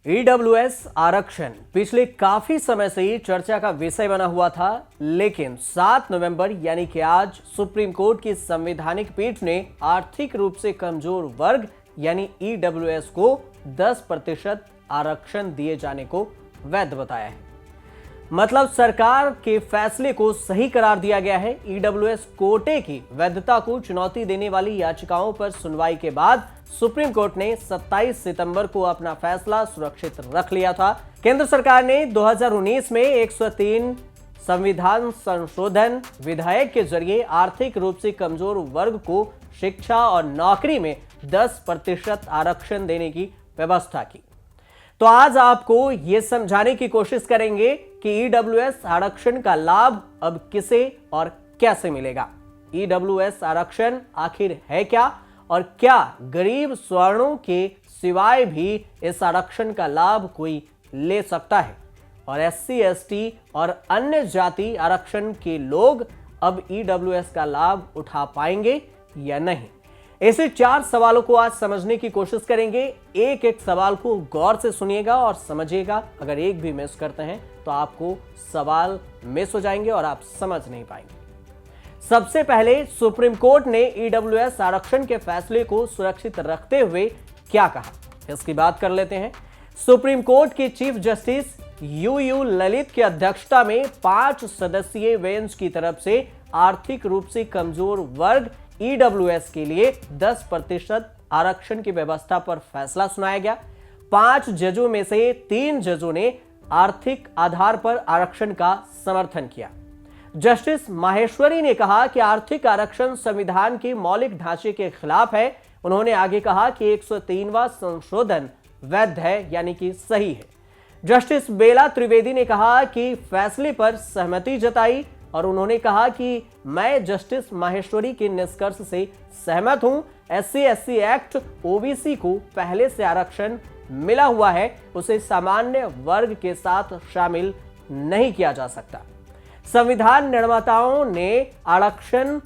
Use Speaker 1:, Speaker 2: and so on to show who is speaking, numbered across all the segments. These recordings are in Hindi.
Speaker 1: ईडब्ल्यूएस आरक्षण पिछले काफी समय से ही चर्चा का विषय बना हुआ था, लेकिन 7 नवंबर यानी कि आज सुप्रीम कोर्ट की संवैधानिक पीठ ने आर्थिक रूप से कमजोर वर्ग यानी ईडब्ल्यूएस को 10% आरक्षण दिए जाने को वैध बताया है। मतलब सरकार के फैसले को सही करार दिया गया है। ईडब्ल्यूएस कोटे की वैधता को चुनौती देने वाली याचिकाओं पर सुनवाई के बाद सुप्रीम कोर्ट ने 27 सितंबर को अपना फैसला सुरक्षित रख लिया था। केंद्र सरकार ने 2019 में 103 संविधान संशोधन विधेयक के जरिए आर्थिक रूप से कमजोर वर्ग को शिक्षा और नौकरी में 10% आरक्षण देने की व्यवस्था की। तो आज आपको यह समझाने की कोशिश करेंगे कि ईडब्ल्यूएस आरक्षण का लाभ अब किसे और कैसे मिलेगा। ईडब्ल्यूएस आरक्षण आखिर है क्या और क्या गरीब स्वर्णों के सिवाय भी इस आरक्षण का लाभ कोई ले सकता है, और एससी एसटी और अन्य जाति आरक्षण के लोग अब ईडब्ल्यूएस का लाभ उठा पाएंगे या नहीं। ऐसे 4 सवालों को आज समझने की कोशिश करेंगे। एक एक सवाल को गौर से सुनिएगा और समझिएगा। अगर एक भी मिस करते हैं तो आपको सवाल मिस हो जाएंगे और आप समझ नहीं पाएंगे। सबसे पहले सुप्रीम कोर्ट ने ईडब्ल्यूएस आरक्षण के फैसले को सुरक्षित रखते हुए क्या कहा, इसकी बात कर लेते हैं। सुप्रीम कोर्ट के चीफ जस्टिस यूयू ललित की अध्यक्षता में 5 सदस्यीय बेंच की तरफ से आर्थिक रूप से कमजोर वर्ग ईडब्ल्यूएस के लिए 10% आरक्षण की व्यवस्था पर फैसला सुनाया गया। 5 जजों में से 3 जजों ने आर्थिक आधार पर आरक्षण का समर्थन किया। जस्टिस माहेश्वरी ने कहा कि आर्थिक आरक्षण संविधान के मौलिक ढांचे के खिलाफ है। उन्होंने आगे कहा कि 103वां संशोधन वैध है, यानी कि सही है। जस्टिस बेला त्रिवेदी ने कहा कि फैसले पर सहमति जताई और उन्होंने कहा कि मैं जस्टिस माहेश्वरी के निष्कर्ष से सहमत हूं। एससी एसटी एक्ट ओबीसी को पहले से आरक्षण मिला हुआ है, उसे सामान्य वर्ग के साथ शामिल नहीं किया जा सकता। संविधान निर्माताओं ने आरक्षण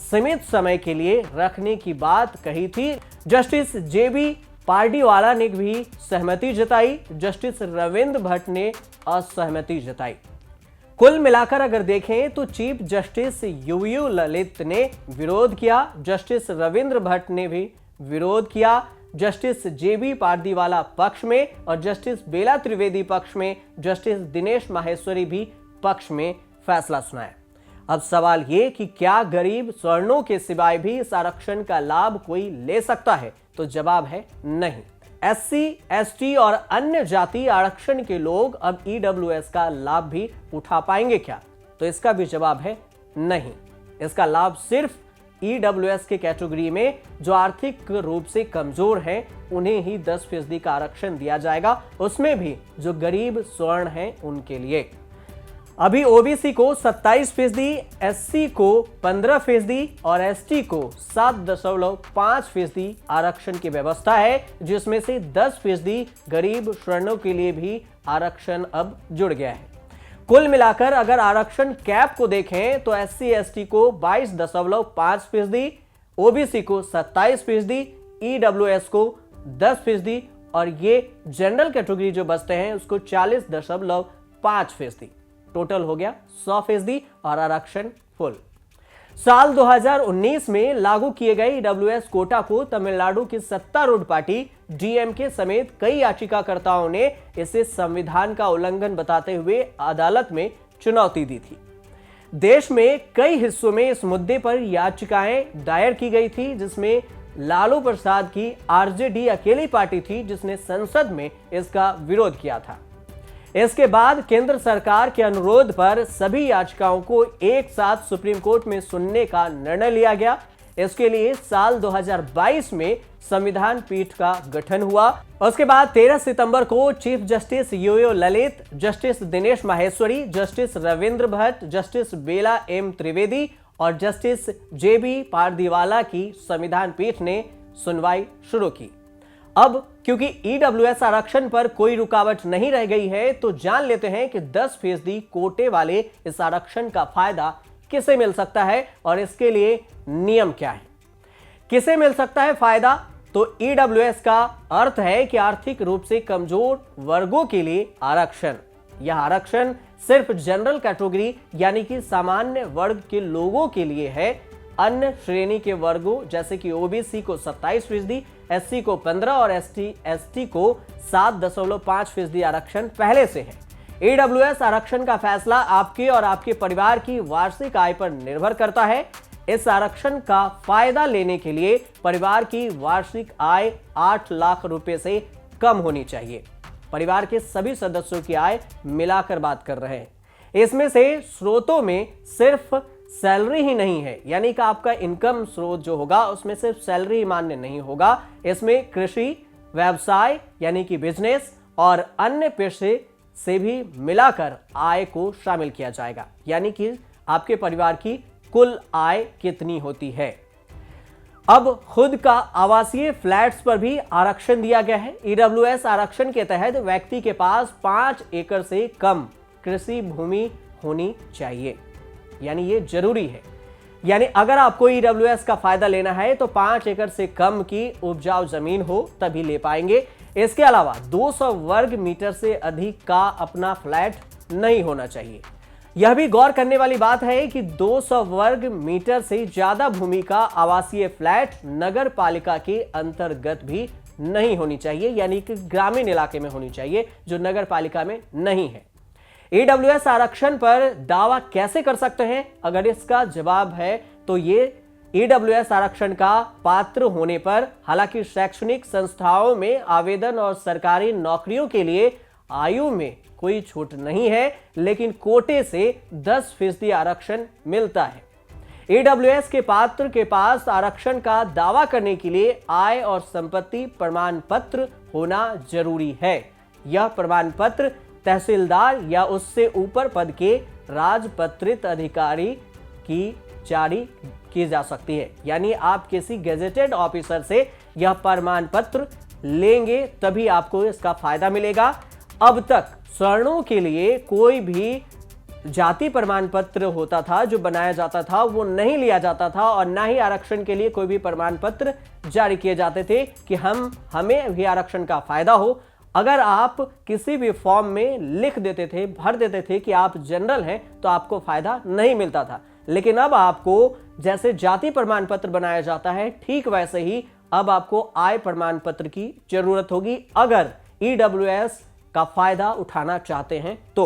Speaker 1: सीमित समय के लिए रखने की बात कही थी। जस्टिस जेबी पार्डीवाला ने भी सहमति जताई। जस्टिस रविंद्र भट्ट ने असहमति जताई। कुल मिलाकर अगर देखें तो चीफ जस्टिस यूयू ललित ने विरोध किया, जस्टिस रविंद्र भट्ट ने भी विरोध किया, जस्टिस जेबी पार्दीवाला पक्ष में और जस्टिस बेला त्रिवेदी पक्ष में, जस्टिस दिनेश माहेश्वरी भी पक्ष में फैसला सुनाया। अब सवाल ये कि क्या गरीब स्वर्णों के सिवाय भी इस आरक्षण का लाभ कोई ले सकता है, तो जवाब है नहीं। एससी एसटी और अन्य जाति आरक्षण के लोग अब ईडब्ल्यूएस का लाभ भी उठा पाएंगे क्या, तो इसका भी जवाब है नहीं। इसका लाभ सिर्फ ईडब्ल्यूएस के कैटेगरी में जो आर्थिक रूप से कमजोर हैं उन्हें ही 10% का आरक्षण दिया जाएगा, उसमें भी जो गरीब स्वर्ण हैं उनके लिए। अभी ओबीसी को 27%, एससी को 15% और एसटी को 7.5% आरक्षण की व्यवस्था है, जिसमें से 10% गरीब स्वर्णों के लिए भी आरक्षण अब जुड़ गया है। कुल मिलाकर अगर आरक्षण कैप को देखें तो एससी एसटी को 22.5%, ओबीसी को 27%, ईडब्ल्यूएस को 10% और ये जनरल कैटेगरी जो बचते हैं उसको 40.5%। टोटल हो गया 100% और आरक्षण फुल। साल 2019 में लागू किए गए ईडब्ल्यूएस कोटा को तमिलनाडु की सत्तारूढ़ पार्टी डीएमके समेत कई याचिकाकर्ताओं ने इसे संविधान का उल्लंघन बताते हुए अदालत में चुनौती दी थी। देश में कई हिस्सों में इस मुद्दे पर याचिकाएं दायर की गई थी, जिसमें लालू प्रसाद की आरजेडी अकेली पार्टी थी जिसने संसद में इसका विरोध किया था। इसके बाद केंद्र सरकार के अनुरोध पर सभी याचिकाओं को एक साथ सुप्रीम कोर्ट में सुनने का निर्णय लिया गया। इसके लिए साल 2022 में संविधान पीठ का गठन हुआ। उसके बाद 13 सितंबर को chief justice U U Lalit, justice Dinesh Maheshwari, justice Ravindra Bhat, justice Bela M Trivedi और जस्टिस जेबी पार्दीवाला की संविधान पीठ ने सुनवाई शुरू की। अब क्योंकि ईडब्ल्यूएस आरक्षण पर कोई रुकावट नहीं रह गई है, तो जान लेते हैं कि 10% कोटे वाले इस आरक्षण का फायदा किसे मिल सकता है और इसके लिए नियम क्या है। किसे मिल सकता है फायदा? तो ईडब्ल्यूएस का अर्थ है कि आर्थिक रूप से कमजोर वर्गों के लिए आरक्षण। यह आरक्षण सिर्फ जनरल कैटेगरी यानी कि सामान्य वर्ग के लोगों के लिए है। अन्य श्रेणी के वर्गों जैसे कि ओबीसी को 27%, एससी को 15% और एसटी को 7.5% आरक्षण पहले से है। ईडब्ल्यूएस आरक्षण का फैसला आपके और आपके परिवार की वार्षिक आय पर निर्भर करता है। इस आरक्षण का फायदा लेने के लिए परिवार की वार्षिक आय 8 लाख रुपए से कम होनी चाहिए। परिवार के सभी सदस्यों की आय मिलाकर बात कर रहे हैं। इसमें से स्रोतों में सिर्फ सैलरी ही नहीं है, यानी कि आपका इनकम स्रोत जो होगा उसमें सिर्फ सैलरी मान्य नहीं होगा। इसमें कृषि, व्यवसाय यानी कि बिजनेस और अन्य पेशे से भी मिलाकर आय को शामिल किया जाएगा, यानी कि आपके परिवार की कुल आय कितनी होती है। अब खुद का आवासीय फ्लैट्स पर भी आरक्षण दिया गया है। ईडब्ल्यूएस आरक्षण के तहत व्यक्ति के पास 5 एकड़ से कम कृषि भूमि होनी चाहिए, यानी ये जरूरी है। यानी अगर आपको ईडब्ल्यूएस का फायदा लेना है तो 5 एकड़ से कम की उपजाऊ जमीन हो तभी ले पाएंगे। इसके अलावा 200 वर्ग मीटर से अधिक का अपना फ्लैट नहीं होना चाहिए। यह भी गौर करने वाली बात है कि 200 वर्ग मीटर से ज्यादा भूमि का आवासीय फ्लैट नगर पालिका के अंतर्गत भी नहीं होनी चाहिए, यानी कि ग्रामीण इलाके में होनी चाहिए जो नगर पालिका में नहीं है। ईडब्ल्यूएस आरक्षण पर दावा कैसे कर सकते हैं? अगर इसका जवाब है तो ये ईडब्ल्यूएस आरक्षण का पात्र होने पर, हालांकि शैक्षणिक संस्थाओं में आवेदन और सरकारी नौकरियों के लिए आयु में कोई छूट नहीं है, लेकिन कोटे से 10% आरक्षण मिलता है। ईडब्ल्यूएस के पात्र के पास आरक्षण का दावा करने के लिए आय और संपत्ति प्रमाण पत्र होना जरूरी है। यह प्रमाण पत्र तहसीलदार या उससे ऊपर पद के राजपत्रित अधिकारी की जारी की जा सकती है, यानी आप किसी गेजेटेड ऑफिसर से यह प्रमाण पत्र लेंगे तभी आपको इसका फायदा मिलेगा। अब तक सवर्णों के लिए कोई भी जाति प्रमाण पत्र होता था जो बनाया जाता था, वो नहीं लिया जाता था, और ना ही आरक्षण के लिए कोई भी प्रमाण पत्र जारी किए जाते थे कि हमें भी आरक्षण का फायदा हो। अगर आप किसी भी फॉर्म में लिख देते थे, भर देते थे कि आप जनरल हैं, तो आपको फायदा नहीं मिलता था। लेकिन अब आपको जैसे जाति प्रमाण पत्र बनाया जाता है, ठीक वैसे ही अब आपको आय प्रमाण पत्र की जरूरत होगी अगर ईडब्ल्यूएस का फायदा उठाना चाहते हैं तो।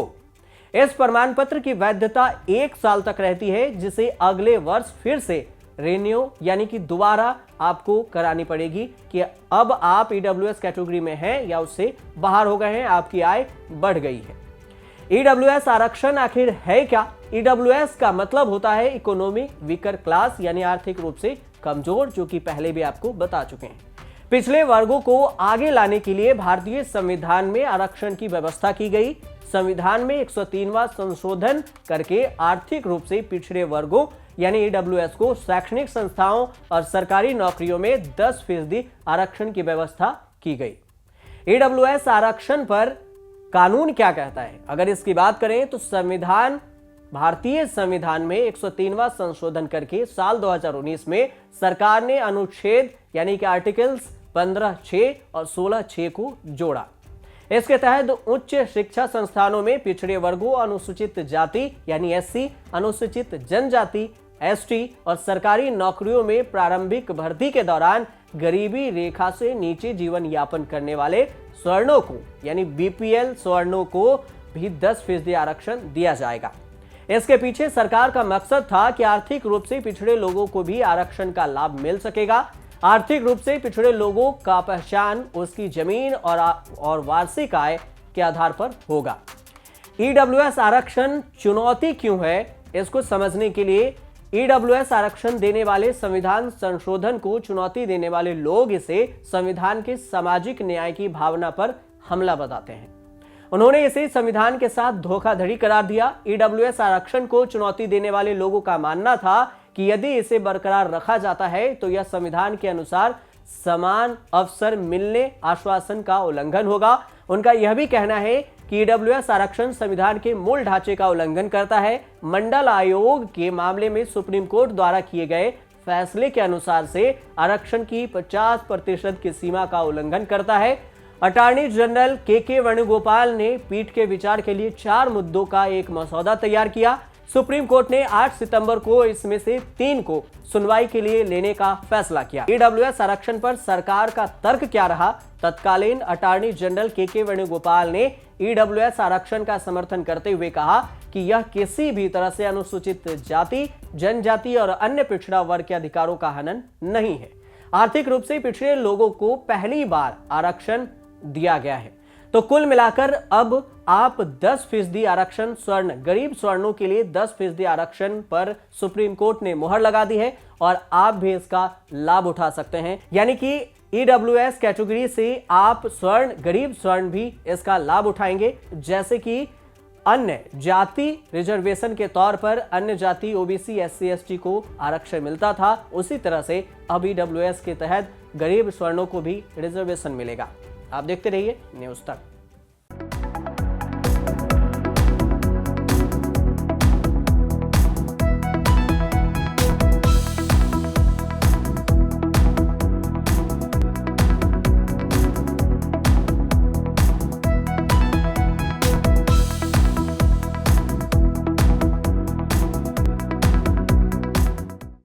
Speaker 1: इस प्रमाण पत्र की वैधता 1 साल तक रहती है, जिसे अगले वर्ष फिर से रिन्यू यानी कि दोबारा आपको करानी पड़ेगी कि अब आप ईडब्ल्यूएस कैटेगरी में हैं या उससे बाहर हो गए हैं, आपकी आय बढ़ गई है। ईडब्ल्यूएस आरक्षण आखिर है क्या? ईडब्ल्यूएस का मतलब होता है इकोनॉमिक वीकर क्लास, यानी आर्थिक रूप से कमजोर, जो कि पहले भी आपको बता चुके हैं। पिछले वर्गों को आगे लाने के लिए भारतीय संविधान में आरक्षण की व्यवस्था की गई। संविधान में 103वां संशोधन करके आर्थिक रूप से पिछड़े वर्गों यानी ईडब्ल्यूएस को शैक्षणिक संस्थाओं और सरकारी नौकरियों में 10% आरक्षण की व्यवस्था की गई। ईडब्ल्यूएस आरक्षण पर कानून क्या कहता है? अगर इसकी बात करें तो भारतीय संविधान में 103वां संशोधन करके साल 2019 में सरकार ने अनुच्छेद यानी कि आर्टिकल्स 15(6) और 16(6) को जोड़ा। इसके तहत उच्च शिक्षा संस्थानों में पिछड़े वर्गों, अनुसूचित जाति यानी एससी, अनुसूचित जनजाति एसटी और सरकारी नौकरियों में प्रारंभिक भर्ती के दौरान गरीबी रेखा से नीचे जीवन यापन करने वाले सवर्णों को यानी बीपीएल सवर्णों को भी 10% आरक्षण दिया जाएगा। इसके पीछे सरकार का मकसद था कि आर्थिक रूप से पिछड़े लोगों को भी आरक्षण का लाभ मिल सकेगा। आर्थिक रूप से पिछड़े लोगों का पहचान उसकी जमीन और वार्षिक आय के आधार पर होगा। ईडब्ल्यूएस आरक्षण चुनौती क्यों है? इसको समझने के लिए ईडब्ल्यूएस आरक्षण देने वाले संविधान संशोधन को चुनौती देने वाले लोग इसे संविधान के सामाजिक न्याय की भावना पर हमला बताते हैं। उन्होंने इसे संविधान के साथ धोखाधड़ी करार दिया। ईडब्ल्यूएस आरक्षण को चुनौती देने वाले लोगों का मानना था कि यदि इसे बरकरार रखा जाता है तो यह संविधान के अनुसार समान अवसर मिलने आश्वासन का उल्लंघन होगा। उनका यह भी कहना है कि ईडब्ल्यूएस आरक्षण संविधान के मूल ढांचे का उल्लंघन करता है। मंडल आयोग के मामले में सुप्रीम कोर्ट द्वारा किए गए फैसले के अनुसार से आरक्षण की 50% की सीमा का उल्लंघन करता है। अटॉर्नी जनरल के वेणुगोपाल ने पीठ के विचार के लिए 4 मुद्दों का एक मसौदा तैयार किया। सुप्रीम कोर्ट ने 8 सितंबर को इसमें से 3 को सुनवाई के लिए लेने का फैसला किया। ईडब्ल्यूएस आरक्षण पर सरकार का तर्क क्या रहा? तत्कालीन अटॉर्नी जनरल के वेणुगोपाल ने ईडब्ल्यूएस आरक्षण का समर्थन करते हुए कहा कि यह किसी भी तरह से अनुसूचित जाति, जनजाति और अन्य पिछड़ा वर्ग के अधिकारों का हनन नहीं है। आर्थिक रूप से पिछड़े लोगों को पहली बार आरक्षण दिया गया है। तो कुल मिलाकर अब आप 10% आरक्षण गरीब स्वर्णों के लिए 10% आरक्षण पर सुप्रीम कोर्ट ने मुहर लगा दी है और आप भी इसका लाभ उठा सकते हैं। यानी कि ईडब्ल्यूएस कैटेगरी से आप गरीब स्वर्ण भी इसका लाभ उठाएंगे। जैसे कि अन्य जाति रिजर्वेशन के तौर पर अन्य जाति ओबीसी, एससी, एसटी को आरक्षण मिलता था, उसी तरह से अब ईडब्ल्यूएस के तहत गरीब स्वर्णों को भी रिजर्वेशन मिलेगा। आप देखते रहिए न्यूज़ तक।